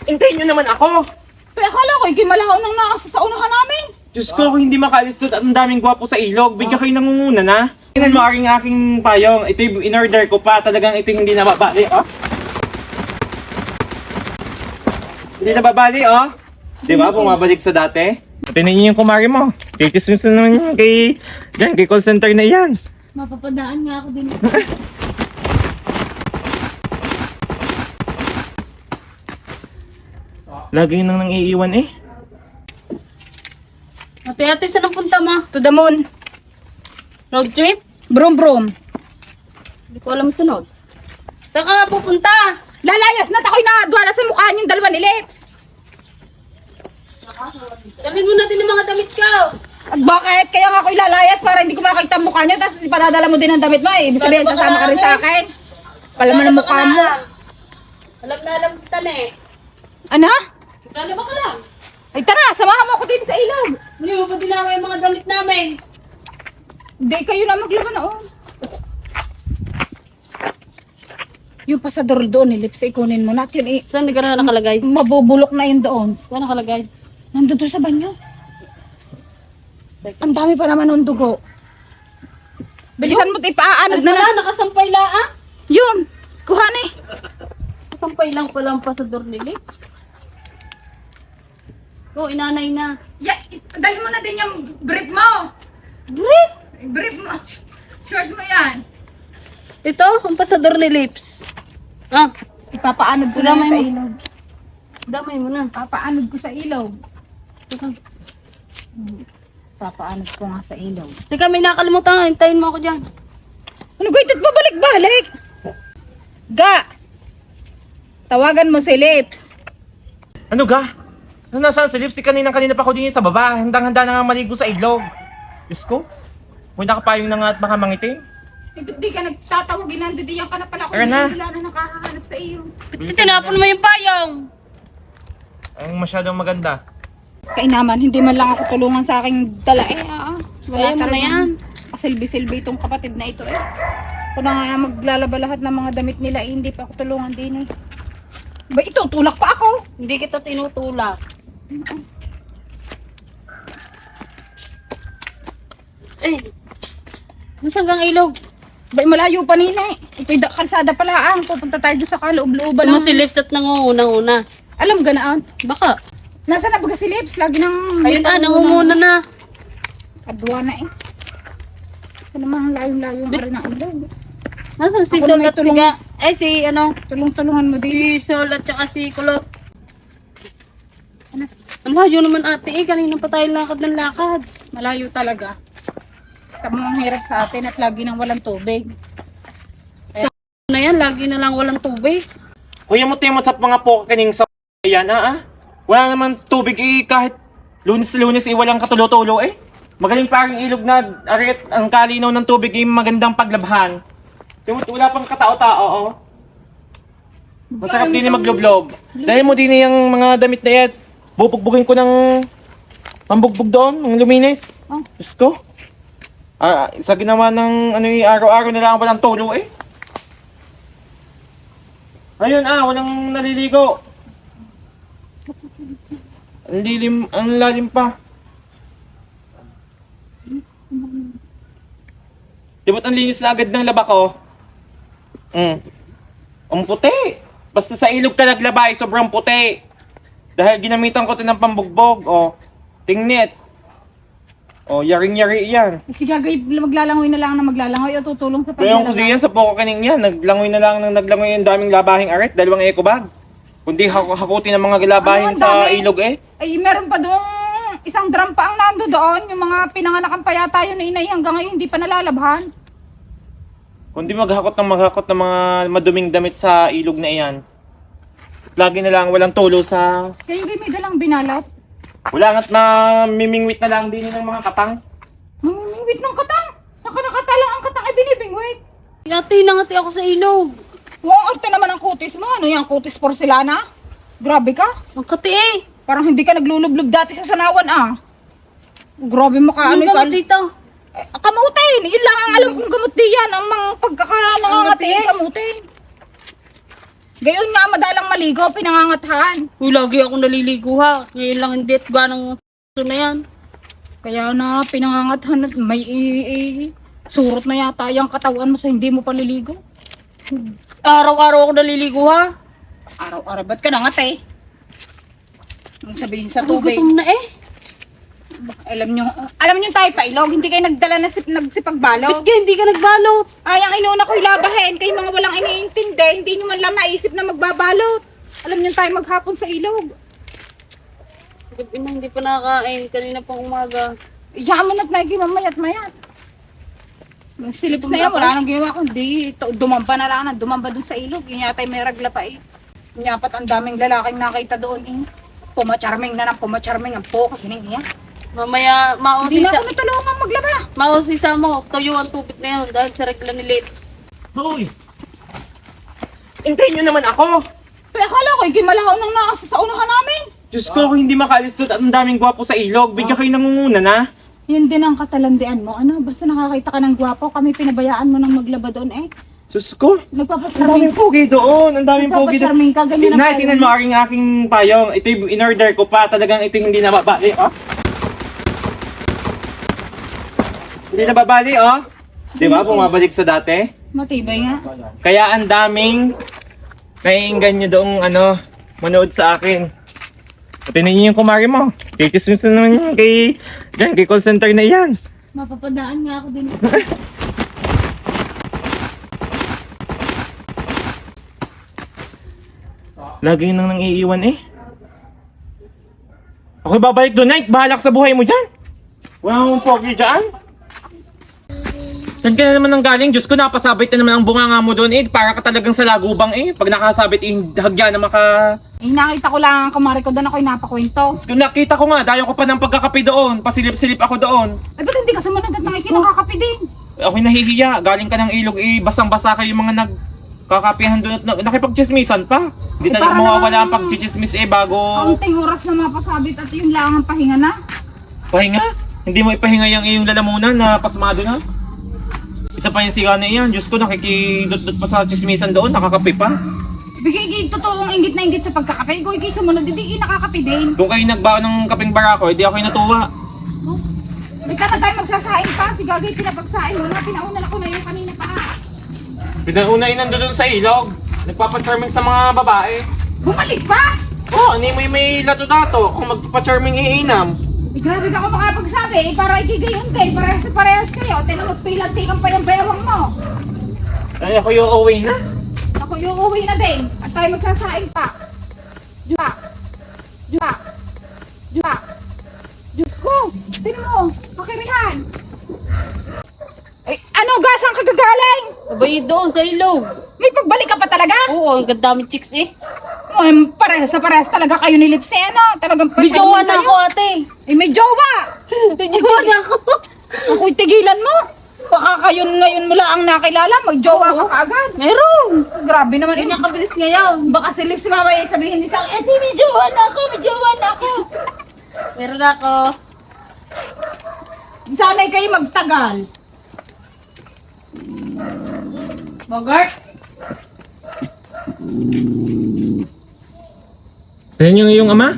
Hintayin nyo naman ako! Pero akala ko, ikimalahaw nang nasa sa unahan namin. Diyos ko, kung hindi makaalis doon at ang daming gwapo sa ilog, bigyan kayo nangunguna na. Tingnan mo aking payong. Ito yung in-order ko pa. Talagang ito hindi nababali, oh. Hindi nababali, oh. Di ba? Bumabalik sa dati. Tingnan niyo yung kumari mo. Titis na naman kay call center na yan. Mapapadaan nga ako din. Lagi nang iiwan eh. Ate, saan ang punta mo? To the moon. Road trip? Brom brom. Hindi ko alam sunod. Saan ka pupunta? Lalayas na takoy na duwala sa mukha niyong dalawa ni Lips. Dalhin mo natin yung mga damit ko. At bakit? Kaya nga ako ilalayas para hindi ko makakita ang mukha niyo, tapos ipadadala mo din ang damit mo. Ibig sabihin, Paano ba sasama ka rin sa akin. Palaman ang mukha mo. Alam na alam kita na eh. Ano? Gano'n ba ka lang? Ay tara, samahan mo ako din sa ilog. Hindi mo pa dinaway yung mga damit namin. Hindi, kayo na maglaban na, oh. Yung pasador doon ni Lips, ikunin mo. Not yun, Saan hindi ka na nakalagay? mabubulok na yun doon. Saan nakalagay? Nandun doon sa banyo. Ang dami pa naman ng dugo. Bilisan mo, ipaaanod Ano na na. na? Nakasampay laang? Yun, kuha na eh. Nakasampay lang pala ang pasador nila. Oh, inanay na. Dali mo na din yung brief mo. Brief? Brief mo. Short mo yan. Ito, ang pasador ni Lips. Ah, Ipapaanod ko na Damay sa mo. ilog. damay mo na. Papaanod ko sa ilog. Papaanod ko nga sa ilog. Teka, may nakalimutan. Hintayin mo ako dyan. Ano ba ito't babalik-balik? Ga! Tawagan mo si Lips. Ano ga? Ano nasaan si Lipstick? Kanina pa ako din sa baba. Handang-handa na nga maligo sa ilog. Diyos ko. Kung nakapayong na nga at baka mangitim. Di ka nagtatawagin, nandidiyan ka na pala kung Tara na. wala na nakakahanap sa iyo. Tinapon mo yung payong. Ang masyadong maganda. Kainaman, hindi man lang ako tulungan sa aking dala eh. Kaya mo na yan. Kasilbi-silbi itong kapatid na ito eh. Kung na nga maglalaba lahat ng mga damit nila eh, hindi pa ako tulungan din eh. Ba ito, tulak pa ako. Hindi kita tinutulak. Eh, nasaan kang ilog? Ba malayo pa nila eh. Ito'y kalsada pala pupunta tayo doon sa kaloob-looban Ano ng... si Lips at nangungunang-una? Alam ganaan. Baka. Nasaan na ba si Lips? Lagi nang... Ayun na, nangunguna na. Kadwa na eh. Ito naman layo-layo nga rin ang ilog. Nasaan si Ako Sol na may at si si ano? Tulong-tulungan mo din. Si Sol at saka si Kulot. Ang layo naman ate eh. Kanina pa tayo lakad ng lakad. Malayo talaga. Tamang hirap sa atin at lagi nang walang tubig. Na yan, lagi na lang walang tubig. Kuya mo tayo sa mga pokaning sa yan Wala naman tubig eh kahit lunes walang katulo-tulo eh. Magaling parang ilog na arit ang kalinaw ng tubig eh magandang paglabhan. Wala pang katao-tao oh. Masarap din yung maglublob. Dahil mo din yung mga damit na yan. Bubugbugin ko ng pambugbog doon, ng luminis. Oh. Diyos ko. Sa ginawa ng araw-araw na lang walang tulo eh. Ayun walang naliligo. Ang lalim pa. Di ba't ang linis na agad ng laba ko? Ang puti. Basta sa ilog ka naglaba ay sobrang puti. Dahil ginamitan ko ito ng pambugbog. Tingnit. Yaring-yari yan. Si Gagay maglalangoy na lang na maglalangoy o tutulong sa Pero yung kundi paglalaba. yan sa poko kaning yan. Naglangoy na lang yung daming labahing aret. Dalawang eco bag. Kundi hakutin ng mga labahin Ang sa dami. ilog eh. Ay, meron pa doon isang drum pa ang nando doon. Yung mga pinanganakan pa yata yun na inay hanggang ngayon hindi pa nalalabhan. Kundi maghakot ng mga maduming damit sa ilog na iyan. Lagi na lang walang tulo sa... Kaya yung may dalang binalat. Wala nga't mamimingwit na lang din ng mga katang. Mamimingwit ng katang. Saka nakatalang ang katang ay binibingwit. Ate, nangati ako sa ilog. Wow, arte naman ang kutis mo. Ano yan, kutis porcelana? Grabe ka. Ang kati eh. Parang hindi ka naglulublob dati sa sanawan Grabe mo ka. Ano Ano ka ka? dito? Kamutin. Yun lang ang alam kong gamot di yan. Ang mga pagkakanangangati Ang kamutin. Gayon nga, madalang maligo, pinangangathan. Uy, lagi ako naliligo ha. Ngayon lang hindi at ganang na yan. Kaya na, pinangangathan at may surot na yata yung katawan mo sa hindi mo paliligo. Araw-araw ako naliligo ha. Araw-araw, ba't ka nangat eh? Ang sabihin sa Ang tubig. gutom na eh. Alam nyo tayo pa ilog, hindi kayo nagdala na nagsipagbalot. Sige, hindi ka nagbalot. Ay, ang inuna ko'y labahin, kayo mga walang iniintindi, hindi nyo man lang naisip na magbabalot. Alam nyo tayo maghapon sa ilog. Gabi na, hindi pa nakakain. Kanina pang umaga. Iyakan mo na't naigi mamayat-mayat. Yung silips na yan, wala nang ginawa kundi dumamba na lang, dumamba dun sa ilog. Yun yata may ragla pa eh. Yun yapat ang daming lalaking nakita doon eh. Pumacharming na ng pumacharming ang poka, gining iya. Mamaya, Hindi na ako natulungan maglaba. mausisa mo. Tuyo ang tubig na yun dahil sa regla ni Lips. Hoy! Hintayin nyo naman ako! Kaya akala ko, ikimalahaw nang naasa sa unahan namin. Diyos ko, kung hindi makaalis doon at ang daming gwapo sa ilog, bigyan kayo nangunguna na. Yun din ang katalandian mo. Ano, basta nakakita ka ng gwapo, kami pinabayaan mo nang maglaba doon eh. Sus ko, ang Nagpapacharming daming pogi doon, ang daming pogi doon. Nagpapacharming ka, ganyan ang Tingnan mo aking payong. Ito yung in-order ko pa, talagang ito yung hindi nababali, oh. Hindi nababali, oh. Di ba, bumabalik sa dati? Matibay nga. Kaya ang daming naiinggan nyo doong manood sa akin. At yun yung kumari mo. Kikismis na naman yun kay call center na yan. Mapapadaan nga ako din. Lagi nang iiwan eh. Ako babalik doon, Night. Bahalak sa buhay mo dyan. Wala mong pogi dyan. Saan ka na naman nang galing? Diyos ko, napasabit na naman ang bunganga mo doon eh. Para ka talagang sa lagubang eh. Pag nakasabit eh, hagya na maka... Eh, nakita ko lang ang kumari ko doon, ako'y napakwento. Diyos ko, nakita ko nga. Dayo ko pa ng pagkakape doon. Pasilip-silip ako doon. Ay, ba't hindi ka sumunod at nakikakakapi din? Ako'y nahihiya. Galing ka ng ilog eh. Basang-basa kayo yung mga nagkakapihan doon at nakipagchismisan pa. Hindi Eh, talaga para mawawala ang naman- pagchichismis eh bago Kaunting oras na mapasabit at yun lang ang pahinga na. pahinga. Hindi mo ipahinga yung iyong lalamunan na pasmado na. Isa pa yung siga na iyan. Diyos ko, nakikidot-dot pa sa chismisan doon. Nakakape pa. Bigay totoong inggit na inggit sa pagkakape. Kung ikay sumunod, hindi nakakapi din. Kung kayo nagbaon ng kaping barako, hindi ako natuwa. Oh. May sana tayo magsasain pa. Si Gagay pinapagsain mo na. Pinauna ko na yung kanina pa. Pinaunayin nandun sa ilog. Nagpapacharming sa mga babae. Bumalik pa! Oh, hindi mo may lato-dato kung magpapacharming iinam. Eh, grabe ka ako makapagsabi. Eh, para ikigayon kayo. Parehas kayo. Tinamot pilantikan pa yung bewang mo. Ay, ako yung away na. Ako yung uwi na din. At tayo magsasain pa. Diba? Diba? Diba? Diyos ko! Tingnan mo! Pakirihan! Ay, ano? Gasang kagagaling? Abay doon sa ilog. May pagbalik ka pa talaga? Oo, ang gandaming chicks eh. Parehas na parehas talaga kayo ni Lipsy, ano? Talagang May jowa pa-charming na kayo. ako ate. Eh, may jowa! May jowa na ako. Ako'y tigilan mo. Baka kayo ngayon mo lang ang nakilala. May jowa ka kaagad. Meron. Grabe naman. Ganyan kabilis ngayon. Baka si Lipsy mamaya sabihin ni Sang, eh, di, may jowa na ako, may jowa na ako. Meron ako. Sana'y kayo magtagal. Bogart. Tignan yung iyong ama.